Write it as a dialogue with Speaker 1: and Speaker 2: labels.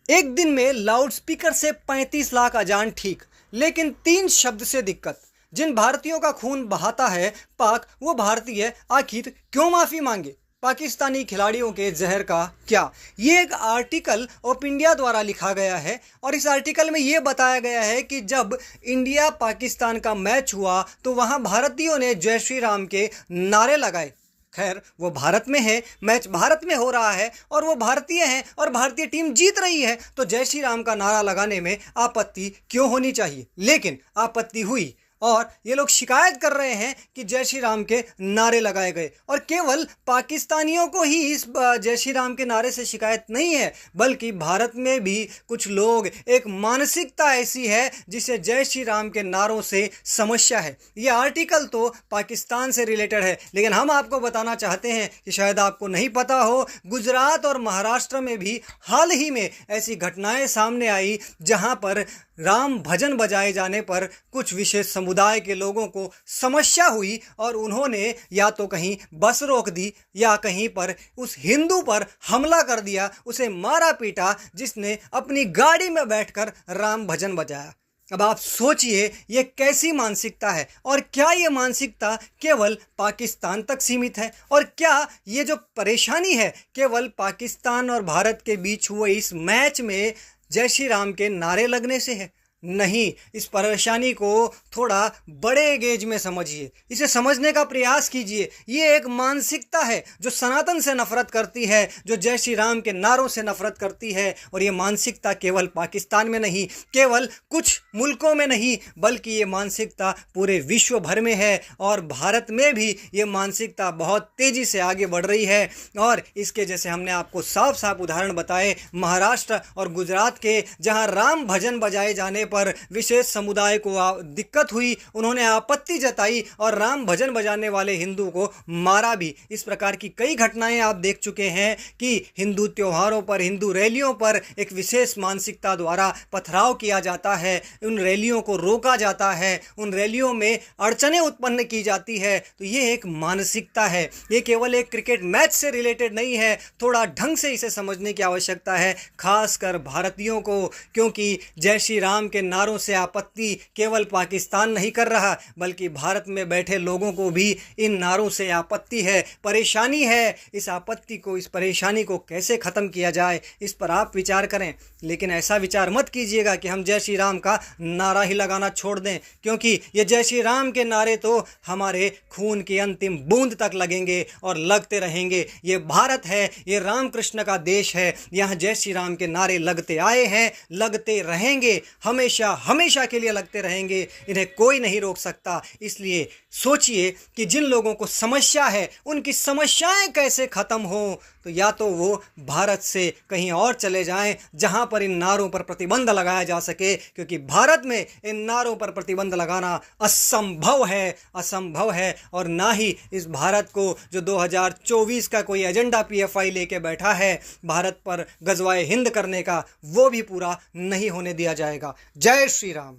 Speaker 1: एक दिन में लाउडस्पीकर से 35 लाख अजान ठीक, लेकिन 3 शब्द से दिक्कत। जिन भारतीयों का खून बहाता है पाक, वो भारतीय आखिर क्यों माफी मांगे? पाकिस्तानी खिलाड़ियों के जहर का क्या? ये एक आर्टिकल ऑफ इंडिया द्वारा लिखा गया है और इस आर्टिकल में ये बताया गया है कि जब इंडिया पाकिस्तान का मैच हुआ तो वहां भारतीयों ने जय श्री राम के नारे लगाए। खैर, वो भारत में है, मैच भारत में हो रहा है और वो भारतीय हैं और भारतीय टीम जीत रही है, तो जय श्री राम का नारा लगाने में आपत्ति क्यों होनी चाहिए? लेकिन आपत्ति हुई और ये लोग शिकायत कर रहे हैं कि जय श्री राम के नारे लगाए गए। और केवल पाकिस्तानियों को ही इस जय श्री राम के नारे से शिकायत नहीं है, बल्कि भारत में भी कुछ लोग, एक मानसिकता ऐसी है जिसे जय श्री राम के नारों से समस्या है। ये आर्टिकल तो पाकिस्तान से रिलेटेड है, लेकिन हम आपको बताना चाहते हैं कि शायद आपको नहीं पता हो, गुजरात और महाराष्ट्र में भी हाल ही में ऐसी घटनाएं सामने आई जहां पर राम भजन बजाए जाने पर कुछ विशेष समुदाय के लोगों को समस्या हुई और उन्होंने या तो कहीं बस रोक दी या कहीं पर उस हिंदू पर हमला कर दिया, उसे मारा पीटा जिसने अपनी गाड़ी में बैठकर राम भजन बजाया। अब आप सोचिए ये कैसी मानसिकता है और क्या ये मानसिकता केवल पाकिस्तान तक सीमित है? और क्या ये जो परेशानी है केवल पाकिस्तान और भारत के बीच हुए इस मैच में जय श्री राम के नारे लगने से है? नहीं, इस परेशानी को थोड़ा बड़े गेज में समझिए, इसे समझने का प्रयास कीजिए। ये एक मानसिकता है जो सनातन से नफरत करती है, जो जय श्री राम के नारों से नफरत करती है। और ये मानसिकता केवल पाकिस्तान में नहीं, केवल कुछ मुल्कों में नहीं, बल्कि ये मानसिकता पूरे विश्व भर में है और भारत में भी ये मानसिकता बहुत तेज़ी से आगे बढ़ रही है। और इसके जैसे हमने आपको साफ साफ उदाहरण बताए महाराष्ट्र और गुजरात के, जहाँ राम भजन बजाए जाने पर विशेष समुदाय को दिक्कत हुई, उन्होंने आपत्ति जताई और राम भजन बजाने वाले हिंदू को मारा भी। इस प्रकार की कई घटनाएं आप देख चुके हैं कि हिंदू त्योहारों पर, हिंदू रैलियों पर एक विशेष मानसिकता द्वारा पथराव किया जाता है, उन रैलियों को रोका जाता है, उन रैलियों में अड़चनें उत्पन्न की जाती है। तो ये एक मानसिकता है, ये केवल एक क्रिकेट मैच से रिलेटेड नहीं है। थोड़ा ढंग से इसे समझने की आवश्यकता है, खासकर भारतीयों को, क्योंकि जय श्री राम के नारों से आपत्ति केवल पाकिस्तान नहीं कर रहा, बल्कि भारत में बैठे लोगों को भी इन नारों से आपत्ति है, परेशानी है। इस आपत्ति को, इस परेशानी को कैसे ख़त्म किया जाए, इस पर आप विचार करें। लेकिन ऐसा विचार मत कीजिएगा कि हम जय श्री राम का नारा ही लगाना छोड़ दें, क्योंकि ये जय श्री राम के नारे तो हमारे खून की अंतिम बूंद तक लगेंगे और लगते रहेंगे। ये भारत है, ये रामकृष्ण का देश है, यहाँ जय श्री राम के नारे लगते आए हैं, लगते रहेंगे, हमेशा हमेशा के लिए लगते रहेंगे। इन्हें कोई नहीं रोक सकता। इसलिए सोचिए कि जिन लोगों को समस्या है उनकी समस्याएं कैसे खत्म हो, तो या तो वो भारत से कहीं और चले जाएं जहां पर इन नारों पर प्रतिबंध लगाया जा सके, क्योंकि भारत में इन नारों पर प्रतिबंध लगाना असंभव है, असंभव है। और ना ही इस भारत को जो 2024 का कोई एजेंडा पीएफआई लेके बैठा है भारत पर गजवाए हिंद करने का, वो भी पूरा नहीं होने दिया जाएगा। जय श्री राम।